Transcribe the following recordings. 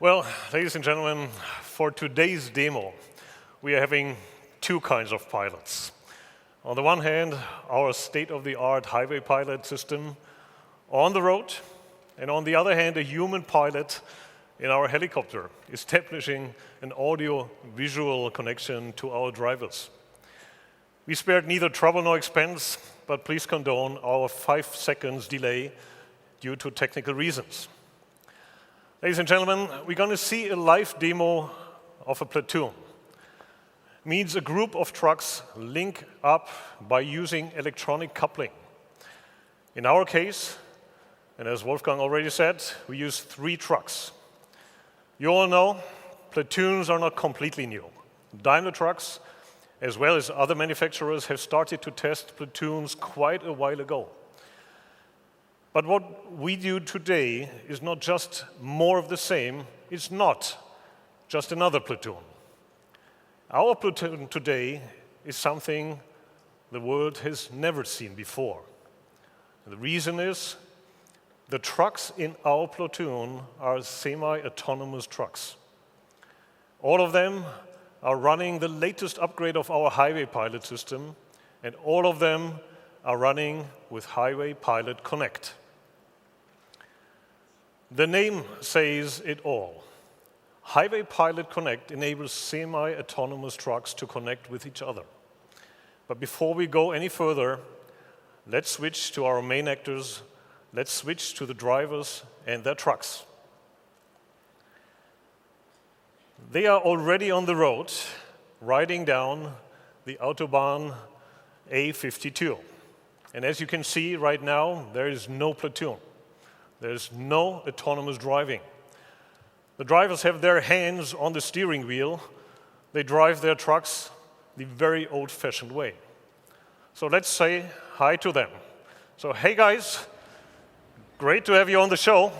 Well, ladies and gentlemen, for today's demo, we are having two kinds of pilots. On the one hand, our state-of-the-art highway pilot system on the road, and on the other hand, a human pilot in our helicopter, establishing an audio-visual connection to our drivers. We spared neither trouble nor expense, but please condone our 5 seconds delay due to technical reasons. Ladies and gentlemen, we're going to see a live demo of a platoon. Means a group of trucks link up by using electronic coupling. In our case, and as Wolfgang already said, we use 3 trucks. You all know, platoons are not completely new. Daimler trucks, as well as other manufacturers, have started to test platoons quite a while ago. But what we do today is not just more of the same, it's not just another platoon. Our platoon today is something the world has never seen before. The reason is the trucks in our platoon are semi-autonomous trucks. All of them are running the latest upgrade of our highway pilot system, and all of them are running with Highway Pilot Connect. The name says it all. Highway Pilot Connect enables semi-autonomous trucks to connect with each other. But before we go any further, let's switch to our main actors. Let's switch to the drivers and their trucks. They are already on the road, riding down the Autobahn A52. And as you can see right now, there is no platoon. There's no autonomous driving. The drivers have their hands on the steering wheel. They drive their trucks the very old-fashioned way. So let's say hi to them. So, hey guys, great to have you on the show.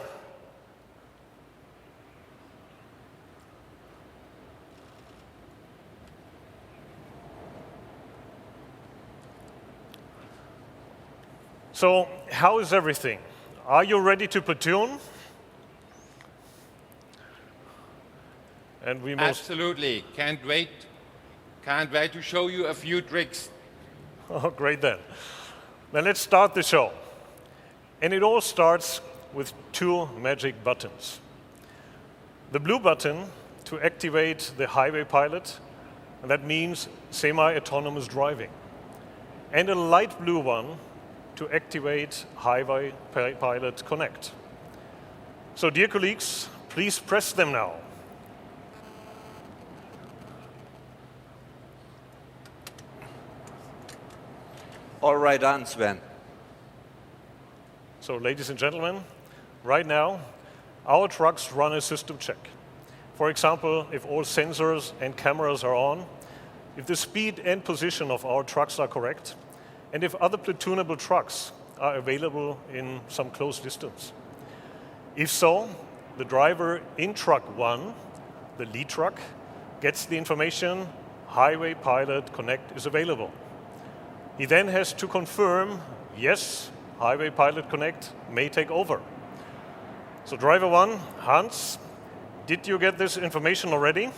So, how is everything? Are you ready to platoon? And we Absolutely. Can't wait to show you a few tricks. Oh, great then. Then let's start the show. And it all starts with 2 magic buttons. The blue button to activate the highway pilot, and that means semi-autonomous driving. And a light blue one to activate Highway Pilot Connect. So, dear colleagues, please press them now. All right on, Sven. So, ladies and gentlemen, right now, our trucks run a system check. For example, if all sensors and cameras are on, if the speed and position of our trucks are correct, and if other platoonable trucks are available in some close distance. If so, the driver in truck 1, the lead truck, gets the information Highway Pilot Connect is available. He then has to confirm, yes, Highway Pilot Connect may take over. So driver 1, Hans, did you get this information already?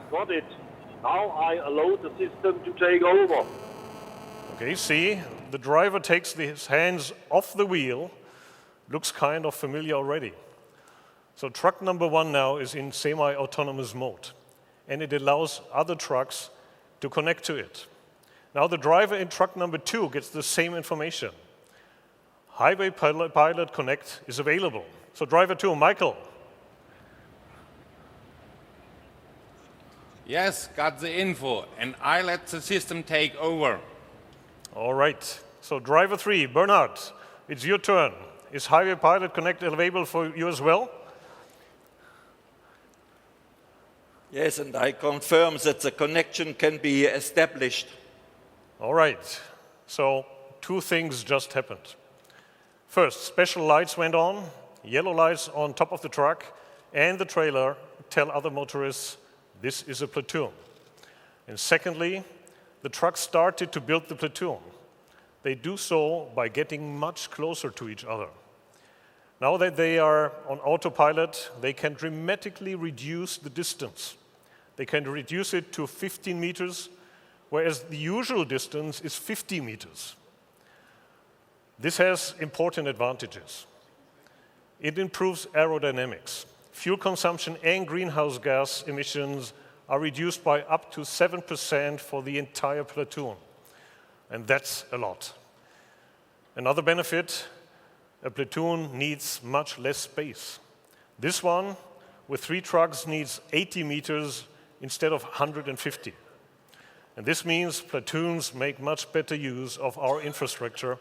Got it. Now I allow the system to take over. Okay, see, the driver takes his hands off the wheel. Looks kind of familiar already. So truck number 1 now is in semi-autonomous mode, and it allows other trucks to connect to it. Now the driver in truck number 2 gets the same information. Highway Pilot Connect is available. So driver 2, Michael. Yes, got the info, and I let the system take over. All right. So driver 3, Bernhard, it's your turn. Is Highway Pilot Connect available for you as well? Yes, and I confirm that the connection can be established. All right. So 2 things just happened. First, special lights went on, yellow lights on top of the truck and the trailer tell other motorists this is a platoon. And secondly, the trucks started to build the platoon. They do so by getting much closer to each other. Now that they are on autopilot, they can dramatically reduce the distance. They can reduce it to 15 meters, whereas the usual distance is 50 meters. This has important advantages. It improves aerodynamics. Fuel consumption and greenhouse gas emissions are reduced by up to 7% for the entire platoon. And that's a lot. Another benefit, a platoon needs much less space. This one, with 3 trucks, needs 80 meters instead of 150. And this means platoons make much better use of our infrastructure.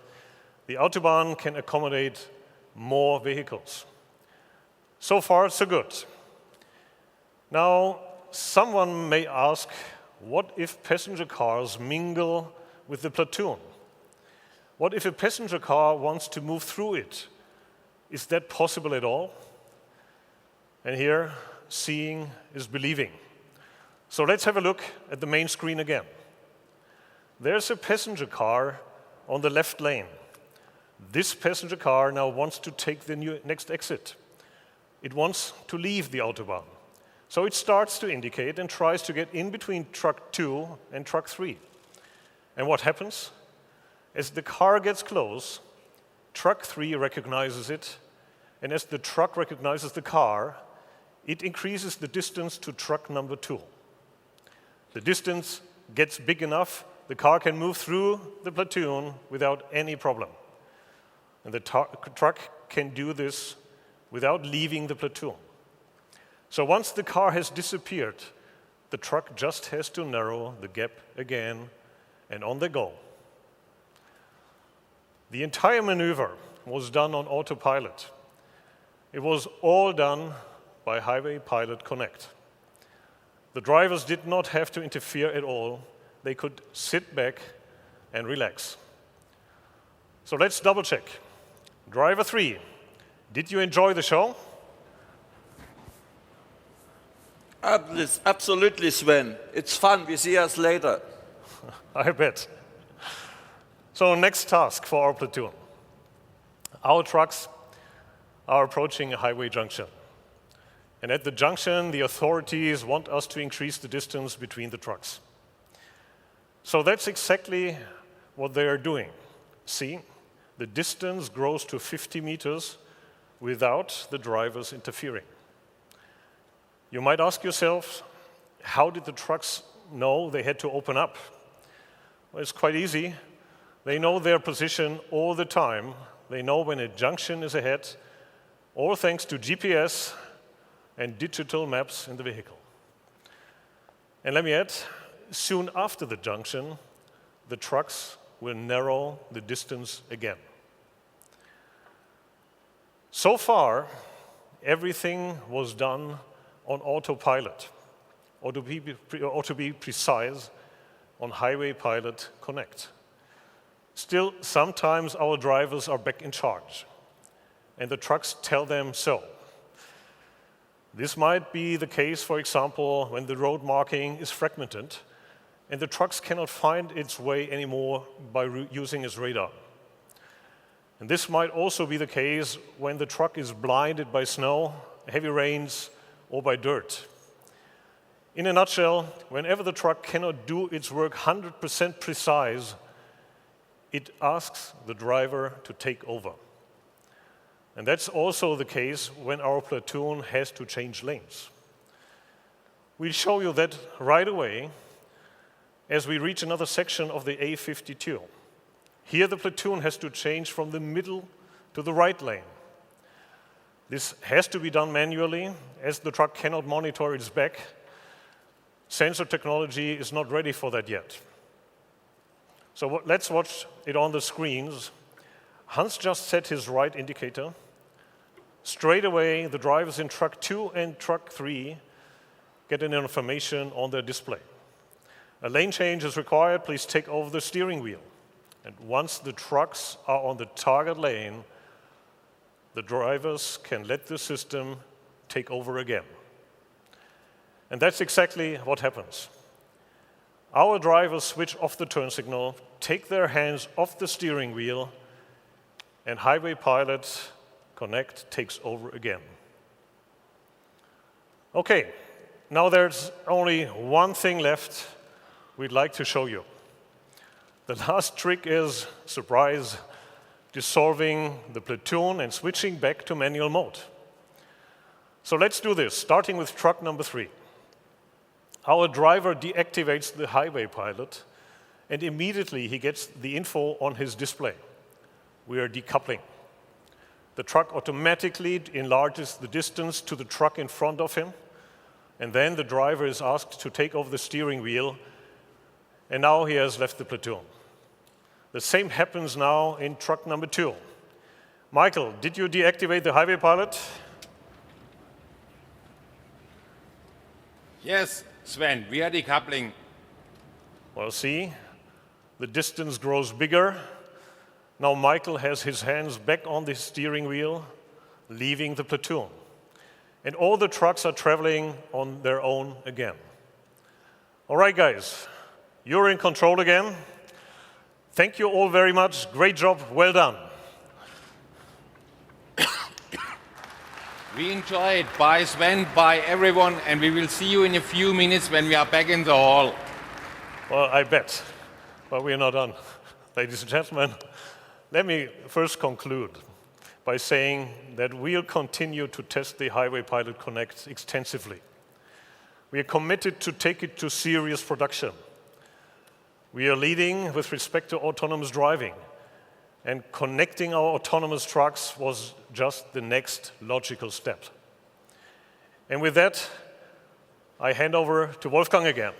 The Autobahn can accommodate more vehicles. So far, so good. Now, someone may ask, what if passenger cars mingle with the platoon? What if a passenger car wants to move through it? Is that possible at all? And here, seeing is believing. So let's have a look at the main screen again. There's a passenger car on the left lane. This passenger car now wants to take the next exit. It wants to leave the Autobahn. So it starts to indicate and tries to get in between truck 2 and truck 3. And what happens? As the car gets close, truck 3 recognizes it, and as the truck recognizes the car, it increases the distance to truck number 2. The distance gets big enough, the car can move through the platoon without any problem. And the truck can do this without leaving the platoon. So once the car has disappeared, the truck just has to narrow the gap again, and on they go. The entire maneuver was done on autopilot. It was all done by Highway Pilot Connect. The drivers did not have to interfere at all. They could sit back and relax. So let's double check. Driver 3, did you enjoy the show? Absolutely, Sven. It's fun. We see us later. I bet. So next task for our platoon. Our trucks are approaching a highway junction. And at the junction, the authorities want us to increase the distance between the trucks. So that's exactly what they are doing. See, the distance grows to 50 meters without the drivers interfering. You might ask yourself, how did the trucks know they had to open up? Well, it's quite easy. They know their position all the time. They know when a junction is ahead, all thanks to GPS and digital maps in the vehicle. And let me add, soon after the junction, the trucks will narrow the distance again. So far, everything was done on autopilot, or to be precise, on Highway Pilot Connect. Still, sometimes our drivers are back in charge, and the trucks tell them so. This might be the case, for example, when the road marking is fragmented, and the trucks cannot find its way anymore by using its radar. And this might also be the case when the truck is blinded by snow, heavy rains, or by dirt. In a nutshell, whenever the truck cannot do its work 100% precise, it asks the driver to take over. And that's also the case when our platoon has to change lanes. We'll show you that right away as we reach another section of the A52. Here the platoon has to change from the middle to the right lane. This has to be done manually, as the truck cannot monitor its back. Sensor technology is not ready for that yet. So let's watch it on the screens. Hans just set his right indicator. Straight away, the drivers in truck 2 and truck 3 get an information on their display. A lane change is required. Please take over the steering wheel. And once the trucks are on the target lane, the drivers can let the system take over again. And that's exactly what happens. Our drivers switch off the turn signal, take their hands off the steering wheel, and Highway Pilot Connect takes over again. Okay, now there's only one thing left we'd like to show you. The last trick is, surprise, dissolving the platoon and switching back to manual mode. So let's do this, starting with truck number 3. Our driver deactivates the highway pilot, and immediately he gets the info on his display. We are decoupling. The truck automatically enlarges the distance to the truck in front of him, and then the driver is asked to take over the steering wheel, and now he has left the platoon. The same happens now in truck number 2. Michael, did you deactivate the highway pilot? Yes, Sven, we are decoupling. Well, see, the distance grows bigger. Now Michael has his hands back on the steering wheel, leaving the platoon. And all the trucks are traveling on their own again. All right, guys, you're in control again. Thank you all very much. Great job. Well done. We enjoy it. Bye, Sven. Bye, everyone. And we will see you in a few minutes when we are back in the hall. Well, I bet. But we're not done. Ladies and gentlemen, let me first conclude by saying that we'll continue to test the Highway Pilot Connect extensively. We are committed to take it to serious production. We are leading with respect to autonomous driving, and connecting our autonomous trucks was just the next logical step. And with that, I hand over to Wolfgang again.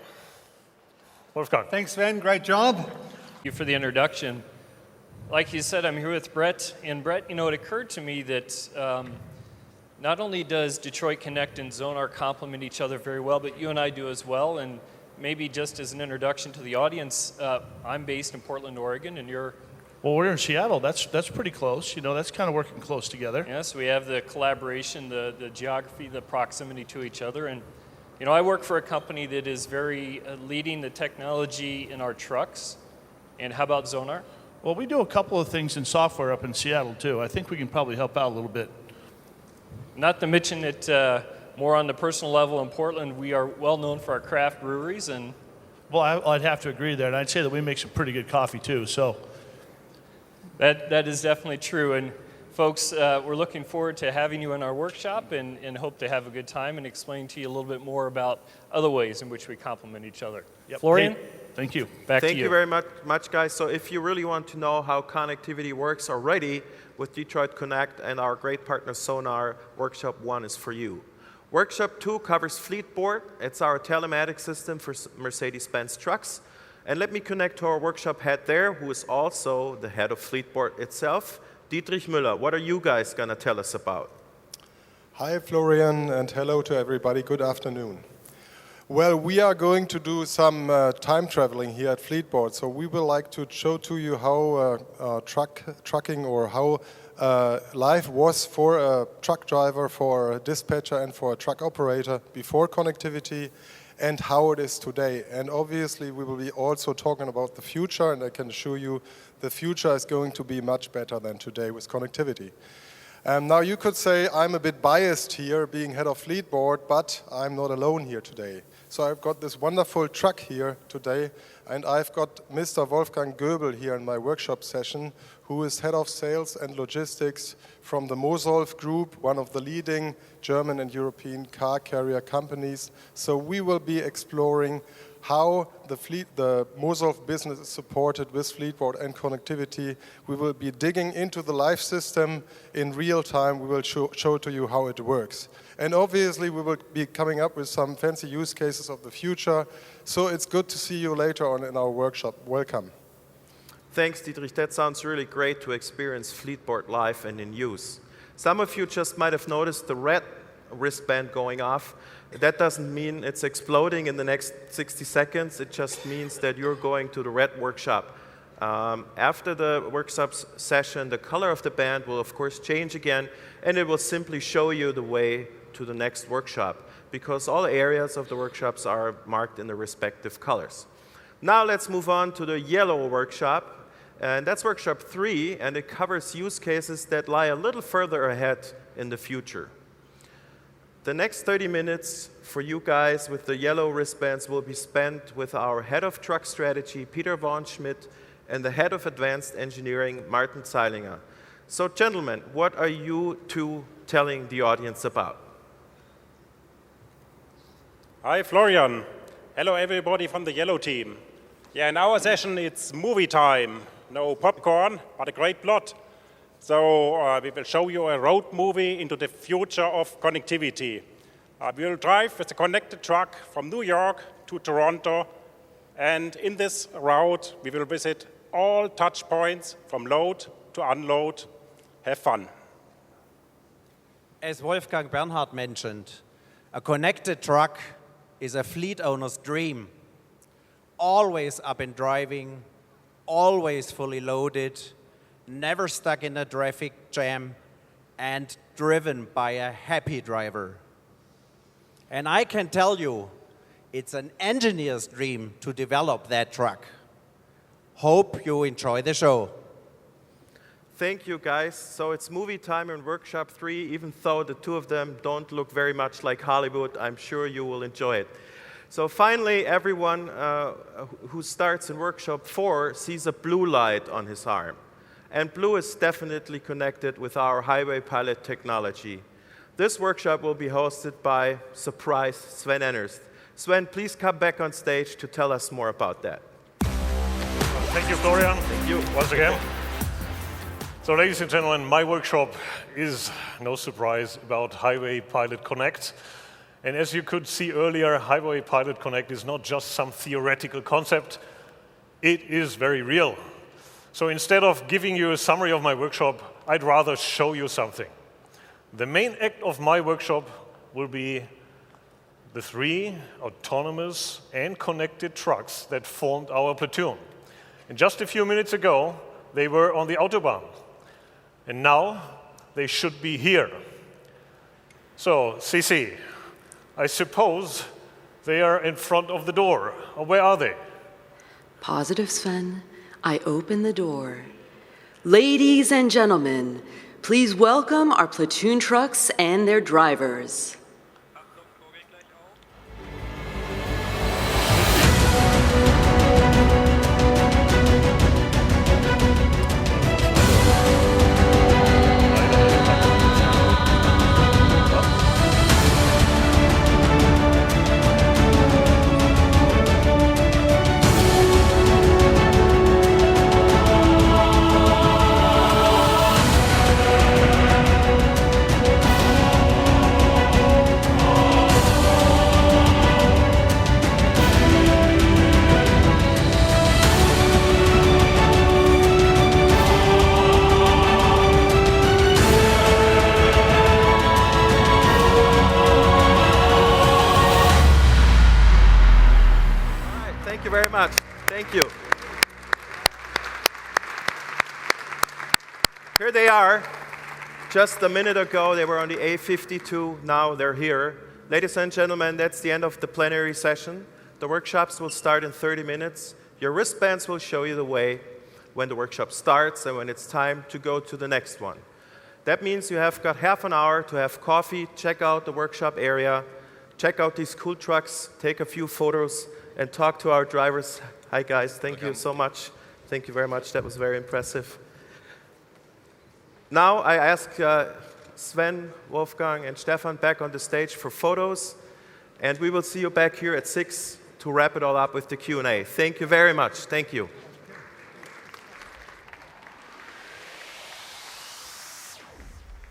Wolfgang. Thanks, Sven. Great job. Thank you for the introduction. Like you said, I'm here with Brett. And Brett, you know, it occurred to me that not only does Detroit Connect and Zonar complement each other very well, but you and I do as well. And maybe just as an introduction to the audience, I'm based in Portland, Oregon, and you're... Well, we're in Seattle. That's pretty close. You know, that's kind of working close together. Yes, we have the collaboration, the geography, the proximity to each other. And, you know, I work for a company that is very leading the technology in our trucks. And how about Zonar? Well, we do a couple of things in software up in Seattle, too. I think we can probably help out a little bit. Not to mention that more on the personal level in Portland, we are well known for our craft breweries. And well, I'd have to agree there. And I'd say that we make some pretty good coffee, too. So that is definitely true. And folks, we're looking forward to having you in our workshop and hope to have a good time and explain to you a little bit more about other ways in which we complement each other. Yep. Florian? Hey, thank you. Back to you. Thank you very much, guys. So if you really want to know how connectivity works already with Detroit Connect and our great partner Sonar, Workshop 1 is for you. Workshop 2 covers Fleetboard. It's our telematics system for Mercedes-Benz trucks. And let me connect to our workshop head there, who is also the head of Fleetboard itself. Dietrich Müller, what are you guys going to tell us about? Hi, Florian, and hello to everybody. Good afternoon. Well, we are going to do some time traveling here at Fleetboard. So we would like to show to you how trucking or how life was for a truck driver, for a dispatcher, and for a truck operator before connectivity, and how it is today. And obviously, we will be also talking about the future, and I can assure you the future is going to be much better than today with connectivity. Now, you could say I'm a bit biased here, being head of Fleetboard, but I'm not alone here today. So I've got this wonderful truck here today, and I've got Mr. Wolfgang Göbel here in my workshop session, who is head of sales and logistics from the Mosolf Group, one of the leading German and European car carrier companies. So we will be exploring how the Mosolf business is supported with Fleetboard and connectivity. We will be digging into the life system in real time. We will show to you how it works. And obviously, we will be coming up with some fancy use cases of the future. So it's good to see you later on in our workshop. Welcome. Thanks, Dietrich. That sounds really great to experience Fleetboard live and in use. Some of you just might have noticed the red wristband going off. That doesn't mean it's exploding in the next 60 seconds. It just means that you're going to the red workshop. After the workshop session, the color of the band will, of course, change again, and it will simply show you the way to the next workshop, because all areas of the workshops are marked in the respective colors. Now let's move on to the yellow workshop. And that's workshop 3, and it covers use cases that lie a little further ahead in the future. The next 30 minutes for you guys with the yellow wristbands will be spent with our head of truck strategy, Peter Von Schmidt, and the head of advanced engineering, Martin Zeilinger. So gentlemen, what are you two telling the audience about? Hi, Florian. Hello, everybody from the yellow team. Yeah, in our session, it's movie time. No popcorn, but a great plot. So we will show you a road movie into the future of connectivity. We will drive with a connected truck from New York to Toronto. And in this route, we will visit all touch points from load to unload. Have fun. As Wolfgang Bernhard mentioned, a connected truck is a fleet owner's dream. Always up and driving, always fully loaded, never stuck in a traffic jam, and driven by a happy driver. And I can tell you, it's an engineer's dream to develop that truck. Hope you enjoy the show. Thank you, guys. So it's movie time in workshop 3. Even though the two of them don't look very much like Hollywood, I'm sure you will enjoy it. So finally, everyone who starts in workshop 4 sees a blue light on his arm. And blue is definitely connected with our highway pilot technology. This workshop will be hosted by, surprise, Sven Ennerst. Sven, please come back on stage to tell us more about that. Thank you, Florian. Thank you. Once again. So, ladies and gentlemen, my workshop is, no surprise, about Highway Pilot Connect. And as you could see earlier, Highway Pilot Connect is not just some theoretical concept. It is very real. So instead of giving you a summary of my workshop, I'd rather show you something. The main act of my workshop will be the 3 autonomous and connected trucks that formed our platoon. And just a few minutes ago, they were on the Autobahn. And now they should be here. So, CC, I suppose they are in front of the door. Or where are they? Positive, Sven. I open the door. Ladies and gentlemen, please welcome our platoon trucks and their drivers. Thank you. Here they are. Just a minute ago, they were on the A52. Now they're here. Ladies and gentlemen, that's the end of the plenary session. The workshops will start in 30 minutes. Your wristbands will show you the way when the workshop starts and when it's time to go to the next one. That means you have got half an hour to have coffee, check out the workshop area, check out these cool trucks, take a few photos, and talk to our drivers. Hi, guys. Thank you so much. Thank you very much. That was very impressive. Now I ask Sven, Wolfgang, and Stefan back on the stage for photos, and we will see you back here at 6 to wrap it all up with the Q&A. Thank you very much. Thank you.